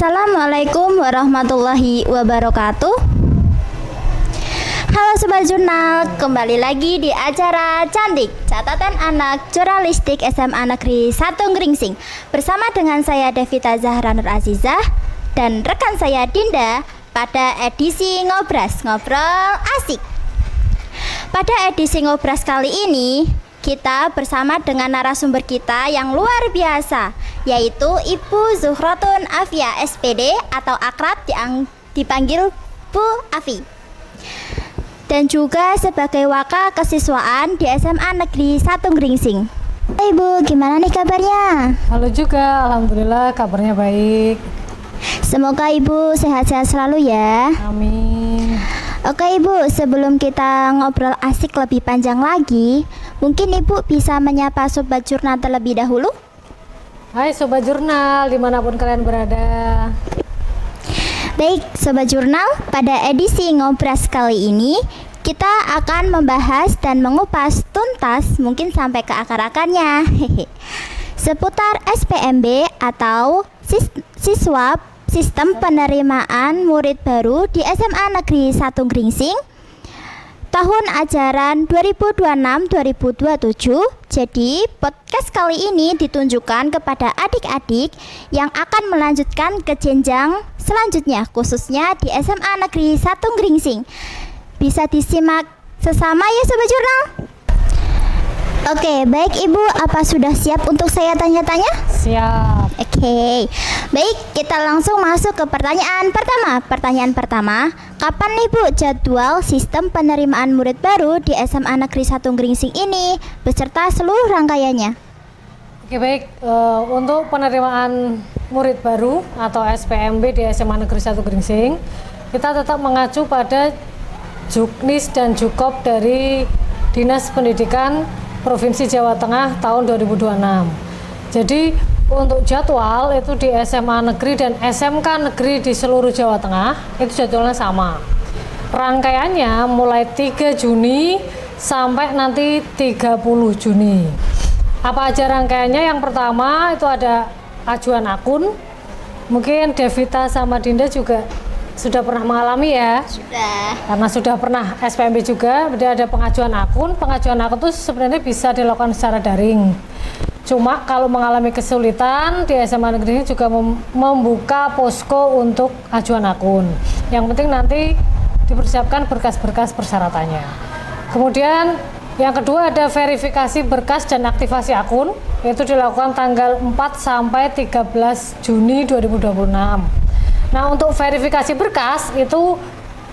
Assalamualaikum warahmatullahi wabarakatuh. Halo Sobat Jurnal, kembali lagi di acara Cantik Catatan Anak Jurnalistik SMA Negeri 1 Gringsing. Bersama dengan saya Devita Zahra Nur Azizah dan rekan saya Dinda pada edisi Ngobras, Ngobrol Asik. Pada edisi Ngobras kali ini kita bersama dengan narasumber kita yang luar biasa, yaitu Ibu Zuhratun Afia SPD atau akrab dipanggil Bu Afi, dan juga sebagai wakil kesiswaan di SMA Negeri 1 Gringsing. Hai Ibu, gimana nih kabarnya? Halo juga, alhamdulillah kabarnya baik. Semoga Ibu sehat-sehat selalu ya. Amin. Oke Ibu, sebelum kita ngobrol asik lebih panjang lagi, mungkin Ibu bisa menyapa Sobat Jurnal terlebih dahulu. Hai Sobat Jurnal, dimanapun kalian berada. Baik Sobat Jurnal, pada edisi Ngobras kali ini kita akan membahas dan mengupas tuntas, mungkin sampai ke akar-akarnya seputar SPMB atau siswa Sistem Penerimaan Murid Baru di SMA Negeri 1 Gringsing tahun ajaran 2026-2027. Jadi podcast kali ini ditunjukkan kepada adik-adik yang akan melanjutkan ke jenjang selanjutnya, khususnya di SMA Negeri 1 Gringsing. Bisa disimak sesama ya Sobat Jurnal. Oke, baik Ibu, apa sudah siap untuk saya tanya-tanya? Siap. Oke, baik, kita langsung masuk ke pertanyaan pertama. Pertanyaan pertama, kapan nih Bu jadwal sistem penerimaan murid baru di SMA Negeri 1 Gringsing ini beserta seluruh rangkaiannya? Oke baik, untuk penerimaan murid baru atau SPMB di SMA Negeri 1 Gringsing, kita tetap mengacu pada Juknis dan Jukop dari Dinas Pendidikan Provinsi Jawa Tengah tahun 2026. Jadi untuk jadwal itu di SMA negeri dan SMK negeri di seluruh Jawa Tengah itu jadwalnya sama. Rangkaiannya mulai 3 Juni sampai nanti 30 Juni. Apa aja rangkaiannya? Yang pertama itu ada ajuan akun. Mungkin Devita sama Dinda juga sudah pernah mengalami ya? Sudah. Karena sudah pernah SPMB juga, dia ada pengajuan akun. Pengajuan akun itu sebenarnya bisa dilakukan secara daring. Cuma kalau mengalami kesulitan di SMA negeri ini juga membuka posko untuk ajuan akun. Yang penting nanti dipersiapkan berkas-berkas persyaratannya. Kemudian yang kedua ada verifikasi berkas dan aktivasi akun, yaitu dilakukan tanggal 4 sampai 13 Juni 2026. Nah, untuk verifikasi berkas itu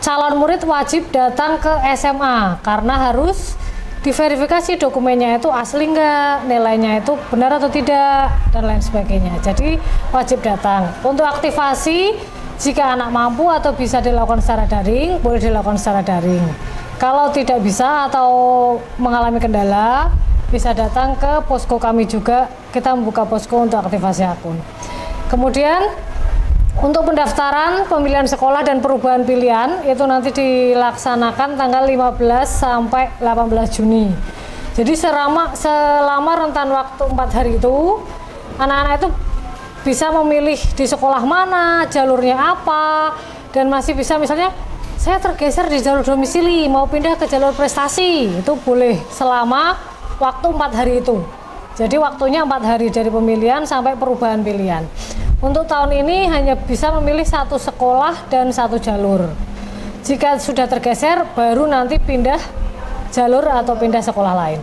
calon murid wajib datang ke SMA karena harus diverifikasi dokumennya itu asli enggak, nilainya itu benar atau tidak, dan lain sebagainya. Jadi wajib datang. Untuk aktivasi, jika anak mampu atau bisa dilakukan secara daring, boleh dilakukan secara daring. Kalau tidak bisa atau mengalami kendala, bisa datang ke posko kami juga. Kita membuka posko untuk aktivasi akun. Kemudian untuk pendaftaran pemilihan sekolah dan perubahan pilihan itu nanti dilaksanakan tanggal 15 sampai 18 Juni. Jadi selama rentan waktu 4 hari itu, anak-anak itu bisa memilih di sekolah mana, jalurnya apa, dan masih bisa misalnya saya tergeser di jalur domisili, mau pindah ke jalur prestasi, itu boleh selama waktu 4 hari itu. Jadi waktunya 4 hari dari pemilihan sampai perubahan pilihan. Untuk tahun ini hanya bisa memilih 1 sekolah dan 1 jalur. Jika sudah tergeser, baru nanti pindah jalur atau pindah sekolah lain.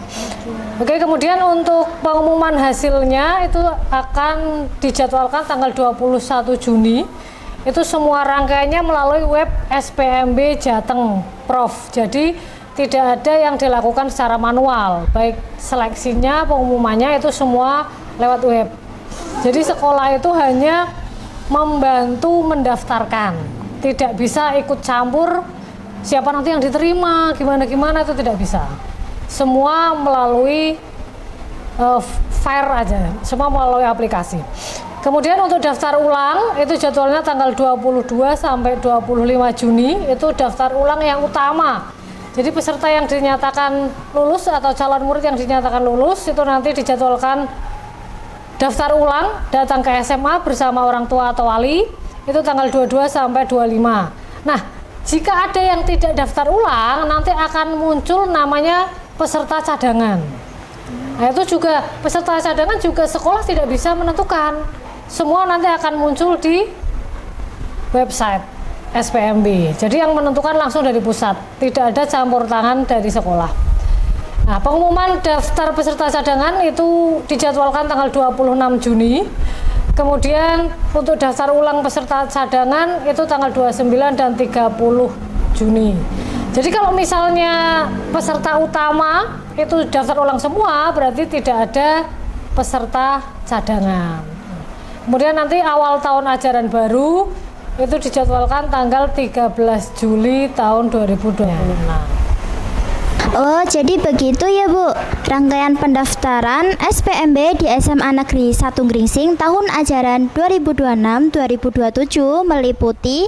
Oke, kemudian untuk pengumuman hasilnya itu akan dijadwalkan tanggal 21 Juni. Itu semua rangkaiannya melalui web SPMB Jateng Prof. Jadi tidak ada yang dilakukan secara manual, baik seleksinya, pengumumannya itu semua lewat web. Jadi sekolah itu hanya membantu mendaftarkan, tidak bisa ikut campur siapa nanti yang diterima, gimana itu tidak bisa. Semua melalui file aja, semua melalui aplikasi. Kemudian untuk daftar ulang itu jadwalnya tanggal 22 sampai 25 Juni, itu daftar ulang yang utama. Jadi peserta yang dinyatakan lulus atau calon murid yang dinyatakan lulus itu nanti dijadwalkan daftar ulang, datang ke SMA bersama orang tua atau wali. itu tanggal 22 sampai 25. Nah, jika ada yang tidak daftar ulang, nanti akan muncul namanya peserta cadangan. Nah, itu juga peserta cadangan juga sekolah tidak bisa menentukan. Semua nanti akan muncul di website SPMB. Jadi yang menentukan langsung dari pusat, tidak ada campur tangan dari sekolah. Nah, pengumuman daftar peserta cadangan itu dijadwalkan tanggal 26 Juni. Kemudian untuk daftar ulang peserta cadangan itu tanggal 29 dan 30 Juni. Jadi kalau misalnya peserta utama itu daftar ulang semua, berarti tidak ada peserta cadangan. Kemudian nanti awal tahun ajaran baru itu dijadwalkan tanggal 13 Juli tahun 2026. Oh, jadi begitu ya Bu. Rangkaian pendaftaran SPMB di SMA Negeri 1 Gringsing tahun ajaran 2026-2027 meliputi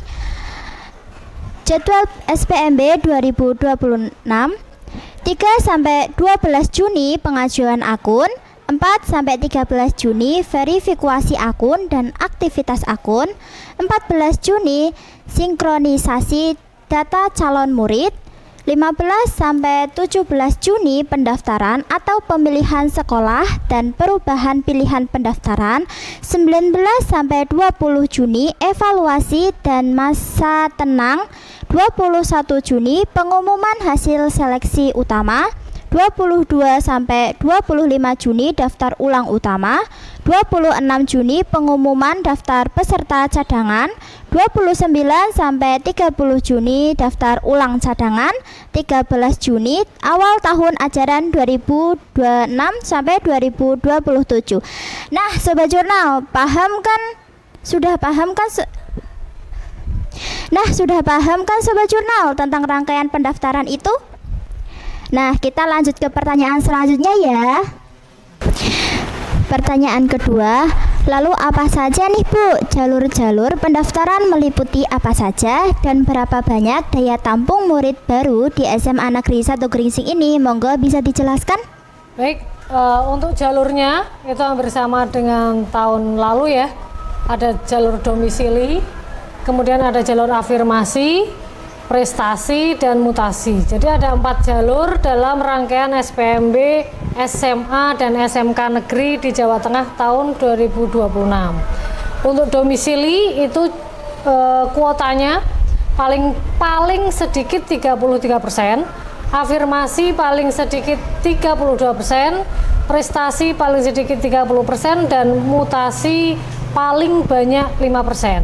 jadwal SPMB 2026 3 sampai 12 Juni pengajuan akun, 4 sampai 13 Juni verifikasi akun dan aktivitas akun, 14 Juni sinkronisasi data calon murid, 15 sampai 17 Juni pendaftaran atau pemilihan sekolah dan perubahan pilihan pendaftaran, 19 sampai 20 Juni evaluasi dan masa tenang, 21 Juni pengumuman hasil seleksi utama, 22 sampai 25 Juni daftar ulang utama, 26 Juni pengumuman daftar peserta cadangan, 29 sampai 30 Juni daftar ulang cadangan, 13 Juni awal tahun ajaran 2026 sampai 2027. Nah, Sobat Jurnal, paham kan? Sudah paham kan? Sudah paham kan Sobat Jurnal tentang rangkaian pendaftaran itu? Nah, kita lanjut ke pertanyaan selanjutnya ya. Pertanyaan kedua, lalu apa saja nih Bu? Jalur-jalur pendaftaran meliputi apa saja dan berapa banyak daya tampung murid baru di SMA Negeri 1 Gringsing ini? Monggo bisa dijelaskan? Baik, untuk jalurnya itu hampir sama dengan tahun lalu ya. Ada jalur domisili, kemudian ada jalur afirmasi, prestasi, dan mutasi. Jadi ada 4 jalur dalam rangkaian SPMB, SMA, dan SMK Negeri di Jawa Tengah tahun 2026. Untuk domisili itu kuotanya paling sedikit 33%, afirmasi paling sedikit 32%, prestasi paling sedikit 30%, dan mutasi paling banyak 5%.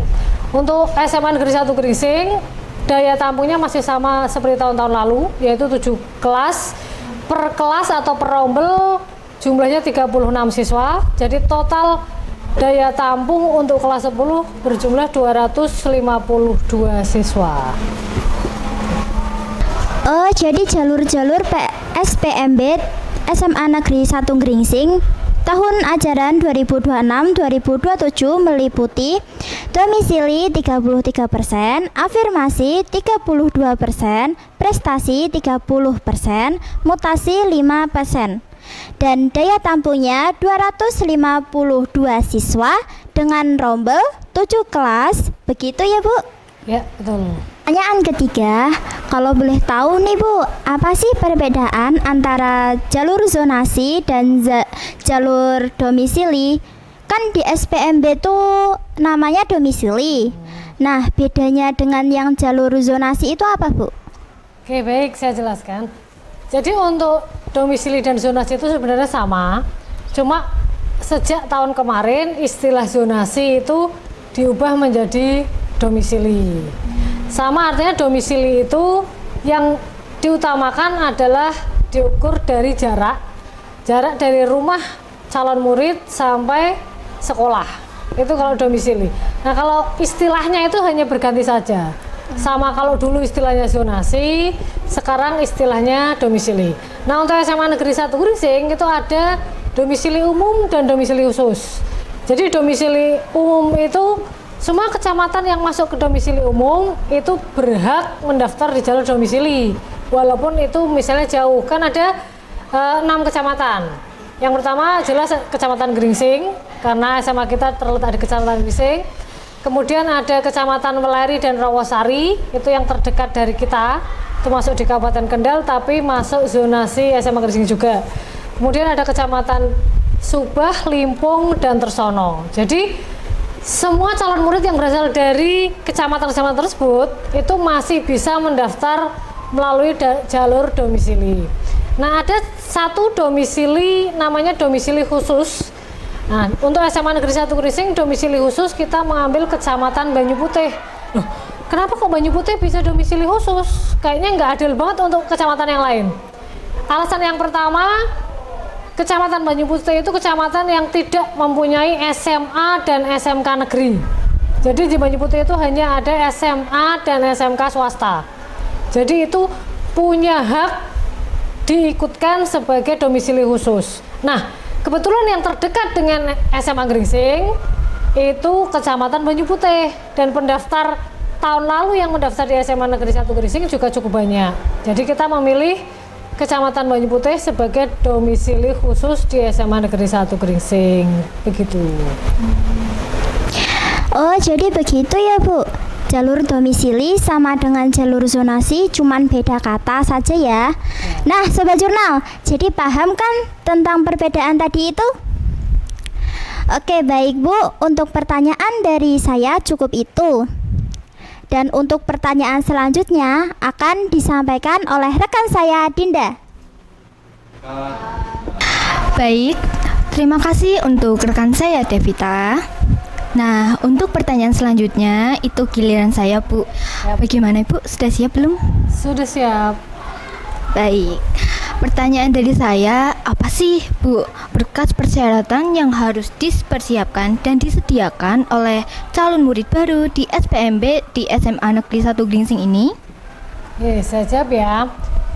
Untuk SMA Negeri 1 Gringsing, daya tampungnya masih sama seperti tahun-tahun lalu, yaitu 7 kelas. Per kelas atau per rombel jumlahnya 36 siswa. Jadi total daya tampung untuk kelas 10 berjumlah 252 siswa. Oh, jadi jalur-jalur SPMB SMA Negeri 1 Gringsing tahun ajaran 2026-2027 meliputi domisili 33%, afirmasi 32%, prestasi 30%, mutasi 5%. Dan daya tampungnya 252 siswa dengan rombel 7 kelas. Begitu ya, Bu? Ya, betul. Pertanyaan ketiga, kalau boleh tahu nih Bu, apa sih perbedaan antara jalur zonasi dan jalur domisili? Kan di SPMB tuh namanya domisili. Nah, bedanya dengan yang jalur zonasi itu apa Bu? Oke, baik, saya jelaskan. Jadi untuk domisili dan zonasi itu sebenarnya sama, cuma sejak tahun kemarin istilah zonasi itu diubah menjadi domisili. Sama, artinya domisili itu yang diutamakan adalah diukur dari jarak dari rumah calon murid sampai sekolah. Itu kalau domisili. Nah, kalau istilahnya itu hanya berganti saja. Sama, kalau dulu istilahnya zonasi, sekarang istilahnya domisili. Nah, untuk SMA Negeri 1 Gringsing itu ada domisili umum dan domisili khusus. Jadi domisili umum itu semua kecamatan yang masuk ke domisili umum itu berhak mendaftar di jalur domisili, walaupun itu misalnya jauh. Kan ada 6 kecamatan. Yang pertama jelas Kecamatan Gringsing, karena SMA kita terletak di Kecamatan Gringsing. Kemudian ada Kecamatan Weleri dan Rawasari, itu yang terdekat dari kita, itu masuk di Kabupaten Kendal tapi masuk zonasi SMA Negeri Sing juga. Kemudian ada Kecamatan Subah, Limpung, dan Tersono. Jadi semua calon murid yang berasal dari kecamatan-kecamatan tersebut itu masih bisa mendaftar melalui jalur domisili. Nah, ada satu domisili namanya domisili khusus. Nah, untuk SMA Negeri 1 Grising domisili khusus kita mengambil Kecamatan Banyu Putih. Loh, kenapa kok Banyu Putih bisa domisili khusus? Kayaknya nggak adil banget untuk kecamatan yang lain. Alasan yang pertama, Kecamatan Banyu Putih itu kecamatan yang tidak mempunyai SMA dan SMK negeri. Jadi di Banyu Putih itu hanya ada SMA dan SMK swasta. Jadi itu punya hak diikutkan sebagai domisili khusus. Nah, kebetulan yang terdekat dengan SMA Gringsing itu Kecamatan Banyu Putih, dan pendaftar tahun lalu yang mendaftar di SMA Negeri 1 Gringsing juga cukup banyak. Jadi kita memilih Kecamatan Banyu Putih sebagai domisili khusus di SMA Negeri 1 Gringsing. Begitu. Oh, jadi begitu ya, Bu. Jalur domisili sama dengan jalur zonasi, cuman beda kata saja ya. Nah, Sobat Jurnal, jadi paham kan tentang perbedaan tadi itu? Oke, baik Bu. Untuk pertanyaan dari saya cukup itu. Dan untuk pertanyaan selanjutnya akan disampaikan oleh rekan saya, Dinda. Baik, terima kasih untuk rekan saya, Devita. Nah, untuk pertanyaan selanjutnya itu giliran saya, Bu. Bagaimana, Bu? Sudah siap belum? Sudah siap. Baik. Pertanyaan dari saya, apa sih, Bu, berkas persyaratan yang harus dipersiapkan dan disediakan oleh calon murid baru di SPMB di SMA Negeri 1 Gringsing ini? Oke, saya jawab ya.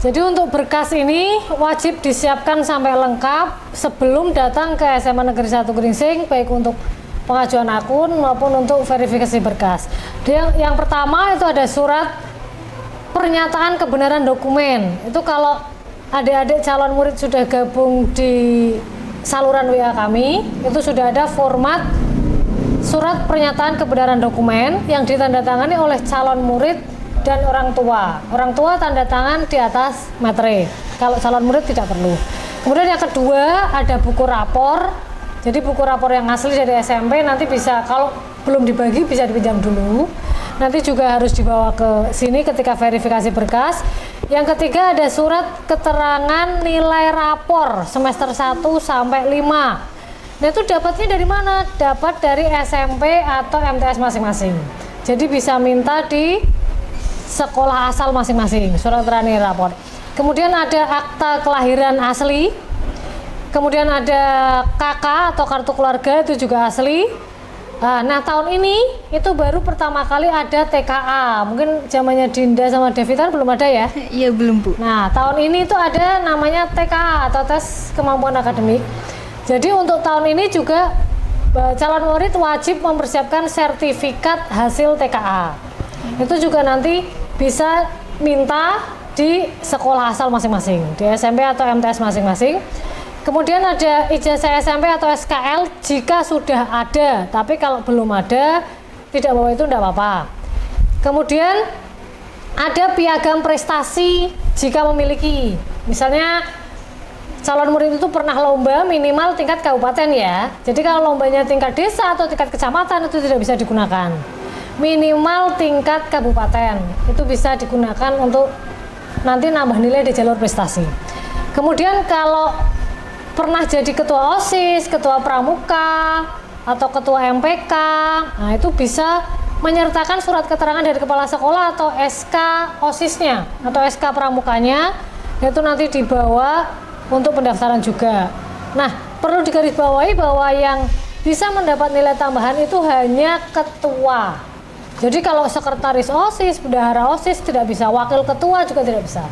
Jadi untuk berkas ini wajib disiapkan sampai lengkap sebelum datang ke SMA Negeri 1 Gringsing, baik untuk pengajuan akun maupun untuk verifikasi berkas. Yang pertama itu ada surat pernyataan kebenaran dokumen. Itu kalau adik-adik calon murid sudah gabung di saluran WA kami, itu sudah ada format surat pernyataan kebenaran dokumen yang ditandatangani oleh calon murid dan orang tua. Orang tua tanda tangan di atas materai. Kalau calon murid tidak perlu. Kemudian yang kedua ada buku rapor. Jadi buku rapor yang asli dari SMP nanti bisa, kalau belum dibagi bisa dipinjam dulu. Nanti juga harus dibawa ke sini ketika verifikasi berkas. Yang ketiga ada surat keterangan nilai rapor semester 1 sampai 5. Nah, itu dapatnya dari mana? Dapat dari SMP atau MTS masing-masing. Jadi bisa minta di sekolah asal masing-masing, surat keterangan nilai rapor. Kemudian ada akta kelahiran asli. Kemudian ada KK atau kartu keluarga, itu juga asli. Nah, tahun ini itu baru pertama kali ada TKA. Mungkin zamannya Dinda sama Devita belum ada ya? Iya, belum, Bu. Nah, tahun ini itu ada namanya TKA atau tes kemampuan akademik. Jadi untuk tahun ini juga calon murid wajib mempersiapkan sertifikat hasil TKA. Itu juga nanti bisa minta di sekolah asal masing-masing, di SMP atau MTS masing-masing. Kemudian ada ijazah SMP atau SKL jika sudah ada, tapi kalau belum ada, tidak bawa itu tidak apa-apa. Kemudian ada piagam prestasi jika memiliki. Misalnya calon murid itu pernah lomba minimal tingkat kabupaten ya. Jadi kalau lombanya tingkat desa atau tingkat kecamatan itu tidak bisa digunakan. Minimal tingkat kabupaten itu bisa digunakan untuk nanti nambah nilai di jalur prestasi. Kemudian kalau pernah jadi ketua OSIS, ketua pramuka, atau ketua MPK, nah itu bisa menyertakan surat keterangan dari kepala sekolah atau SK OSIS-nya atau SK pramukanya, itu nanti dibawa untuk pendaftaran juga. Nah, perlu digarisbawahi bahwa yang bisa mendapat nilai tambahan itu hanya ketua. Jadi kalau sekretaris OSIS, bendahara OSIS tidak bisa, wakil ketua juga tidak bisa.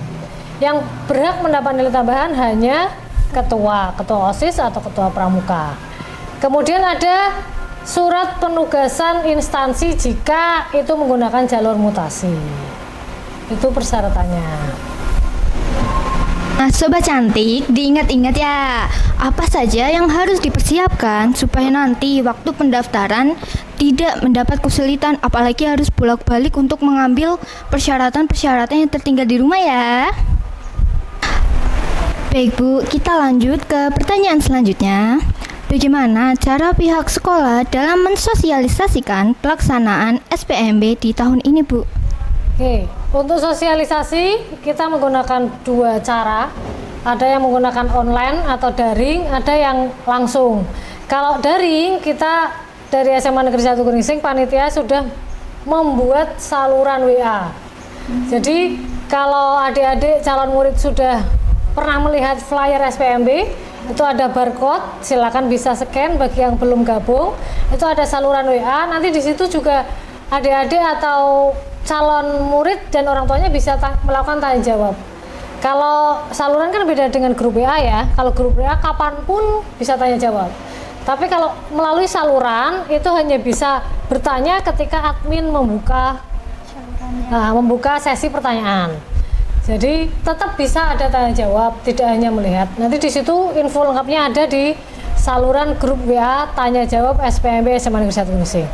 Yang berhak mendapat nilai tambahan hanya ketua OSIS atau ketua pramuka. Kemudian ada surat penugasan instansi jika itu menggunakan jalur mutasi. Itu persyaratannya. Nah, sobat cantik, diingat-ingat ya, apa saja yang harus dipersiapkan supaya nanti waktu pendaftaran tidak mendapat kesulitan, apalagi harus bolak-balik untuk mengambil persyaratan-persyaratan yang tertinggal di rumah ya. Baik Bu, kita lanjut ke pertanyaan selanjutnya. Bagaimana cara pihak sekolah dalam mensosialisasikan pelaksanaan SPMB di tahun ini, Bu? Oke, untuk sosialisasi kita menggunakan dua cara. Ada yang menggunakan online atau daring, ada yang langsung. Kalau daring, kita dari SMA Negeri 1 Gringsing panitia sudah membuat saluran WA. Jadi kalau adik-adik calon murid sudah pernah melihat flyer SPMB, itu ada barcode, silakan bisa scan. Bagi yang belum gabung, itu ada saluran WA. Nanti di situ juga adik-adik atau calon murid dan orang tuanya bisa melakukan tanya jawab. Kalau saluran kan beda dengan grup WA ya. Kalau grup WA kapanpun bisa tanya jawab. Tapi kalau melalui saluran itu hanya bisa bertanya ketika admin membuka sesi pertanyaan. Jadi tetap bisa ada tanya jawab, tidak hanya melihat. Nanti di situ info lengkapnya ada di saluran grup WA tanya jawab SPMB SMA Negeri 1 Gringsing.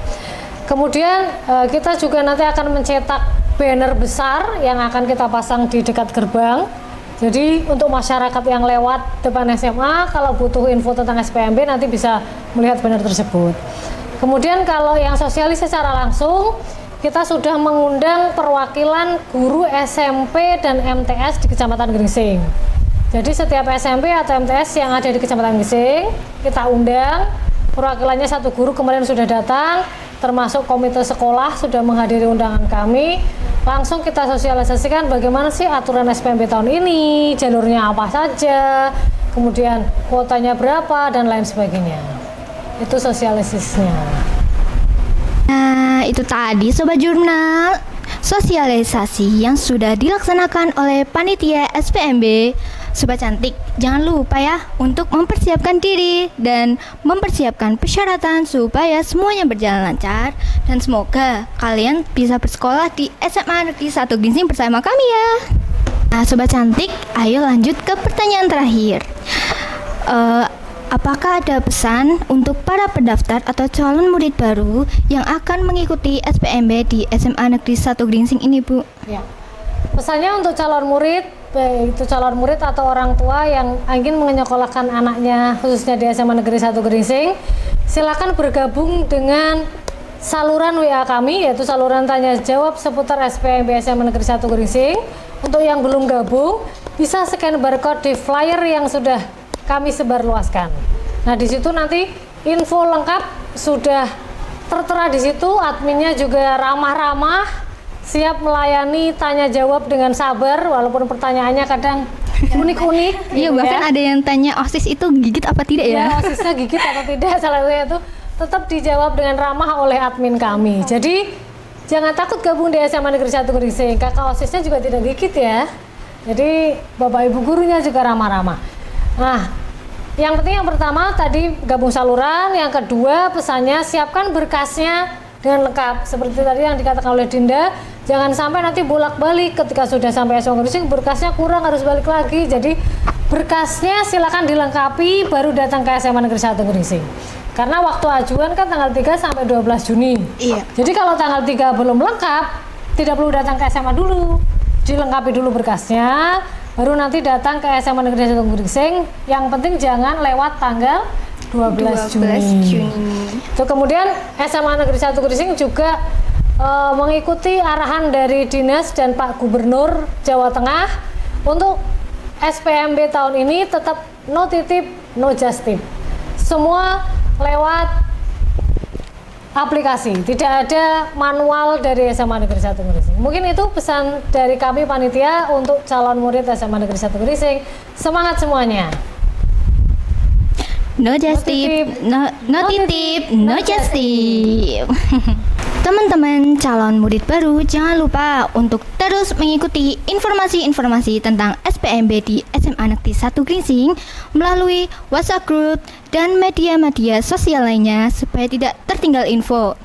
Kemudian kita juga nanti akan mencetak banner besar yang akan kita pasang di dekat gerbang. Jadi untuk masyarakat yang lewat depan SMA kalau butuh info tentang SPMB nanti bisa melihat banner tersebut. Kemudian kalau yang sosialisasi secara langsung, kita sudah mengundang perwakilan guru SMP dan MTS di Kecamatan Gringsing. Jadi setiap SMP atau MTS yang ada di Kecamatan Gringsing, kita undang. Perwakilannya satu guru kemarin sudah datang, termasuk komite sekolah sudah menghadiri undangan kami. Langsung kita sosialisasikan bagaimana sih aturan SPMB tahun ini, jalurnya apa saja, kemudian kuotanya berapa, dan lain sebagainya. Itu sosialisasinya. Nah, itu tadi Sobat Jurnal, sosialisasi yang sudah dilaksanakan oleh panitia SPMB. Sobat cantik, jangan lupa ya untuk mempersiapkan diri dan mempersiapkan persyaratan supaya semuanya berjalan lancar. Dan semoga kalian bisa bersekolah di SMA Negeri 1 Gringsing bersama kami ya. Nah, Sobat cantik, ayo lanjut ke pertanyaan terakhir. Apakah ada pesan untuk para pendaftar atau calon murid baru yang akan mengikuti SPMB di SMA Negeri 1 Gringsing ini, Bu? Ya. Pesannya untuk calon murid, baik itu calon murid atau orang tua yang ingin menyekolahkan anaknya khususnya di SMA Negeri 1 Gringsing, silakan bergabung dengan saluran WA kami, yaitu saluran tanya jawab seputar SPMB SMA Negeri 1 Gringsing. Untuk yang belum gabung, bisa scan barcode di flyer yang sudah kami sebarluaskan. Nah, di situ nanti info lengkap sudah tertera di situ. Adminnya juga ramah-ramah, siap melayani tanya jawab dengan sabar, walaupun pertanyaannya kadang unik-unik. Iya, bahkan ada yang tanya OSIS itu gigit apa tidak ya? OSISnya gigit atau tidak, salah satunya itu tetap dijawab dengan ramah oleh admin kami. Jadi jangan takut gabung di SMA Negeri 1 Gringsing. Kakak OSISnya juga tidak gigit ya. Jadi Bapak Ibu gurunya juga ramah-ramah. Nah, yang penting yang pertama tadi gabung saluran, yang kedua pesannya siapkan berkasnya dengan lengkap. Seperti tadi yang dikatakan oleh Dinda, jangan sampai nanti bolak-balik ketika sudah sampai SMA Gringsing berkasnya kurang harus balik lagi. Jadi berkasnya silakan dilengkapi baru datang ke SMA Negeri 1 Gringsing. Karena waktu ajuan kan tanggal 3 sampai 12 Juni. Iya. Jadi kalau tanggal 3 belum lengkap, tidak perlu datang ke SMA dulu. Dilengkapi dulu berkasnya, baru nanti datang ke SMA Negeri 1 Gringsing. Yang penting jangan lewat tanggal 12 Juni. Itu kemudian SMA Negeri 1 Gringsing juga mengikuti arahan dari Dinas dan Pak Gubernur Jawa Tengah untuk SPMB tahun ini tetap no titip, no just tip. Semua lewat aplikasi, tidak ada manual dari SMA Negeri 1 Gringsing. Mungkin itu pesan dari kami panitia untuk calon murid SMA Negeri 1 Gringsing. Semangat semuanya. No just tip, no titip, no just tip. Teman-teman calon murid baru, jangan lupa untuk terus mengikuti informasi-informasi tentang SPMB di SMA Negeri 1 Gringsing melalui WhatsApp group dan media-media sosial lainnya supaya tidak tertinggal info.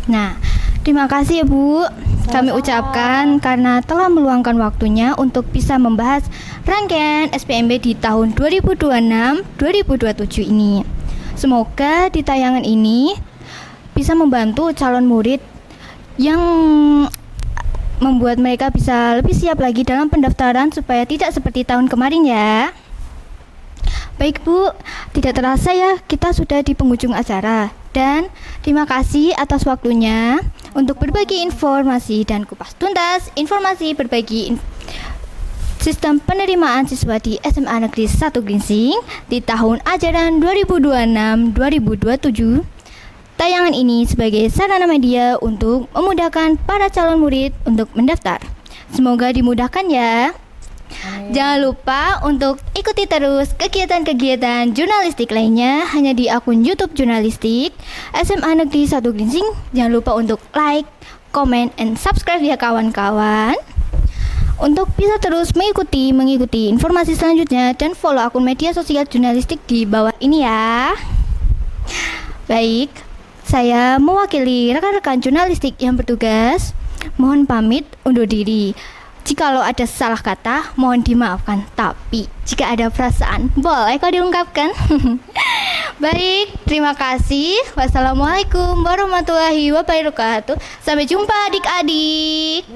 Nah, Terima kasih ya Bu. Kami ucapkan karena telah meluangkan waktunya untuk bisa membahas rangkaian SPMB di tahun 2026-2027 ini. Semoga di tayangan ini bisa membantu calon murid yang membuat mereka bisa lebih siap lagi dalam pendaftaran supaya tidak seperti tahun kemarin ya. Baik Bu, tidak terasa ya kita sudah di penghujung acara. Dan terima kasih atas waktunya untuk berbagi informasi dan kupas tuntas informasi sistem penerimaan siswa di SMA Negeri 1 Gringsing di tahun ajaran 2026-2027. Tayangan ini sebagai sarana media untuk memudahkan para calon murid untuk mendaftar. Semoga dimudahkan ya. Jangan lupa untuk ikuti terus kegiatan-kegiatan jurnalistik lainnya hanya di akun YouTube Jurnalistik SMA Negeri 1 Gringsing. Jangan lupa untuk like, comment, and subscribe ya kawan-kawan. Untuk bisa terus mengikuti informasi selanjutnya dan follow akun media sosial jurnalistik di bawah ini ya. Baik, saya mewakili rekan-rekan jurnalistik yang bertugas. Mohon pamit undur diri. Jikalau ada salah kata, mohon dimaafkan. Tapi jika ada perasaan, boleh kok diungkapkan. Baik, terima kasih. Wassalamualaikum warahmatullahi wabarakatuh. Sampai jumpa adik-adik.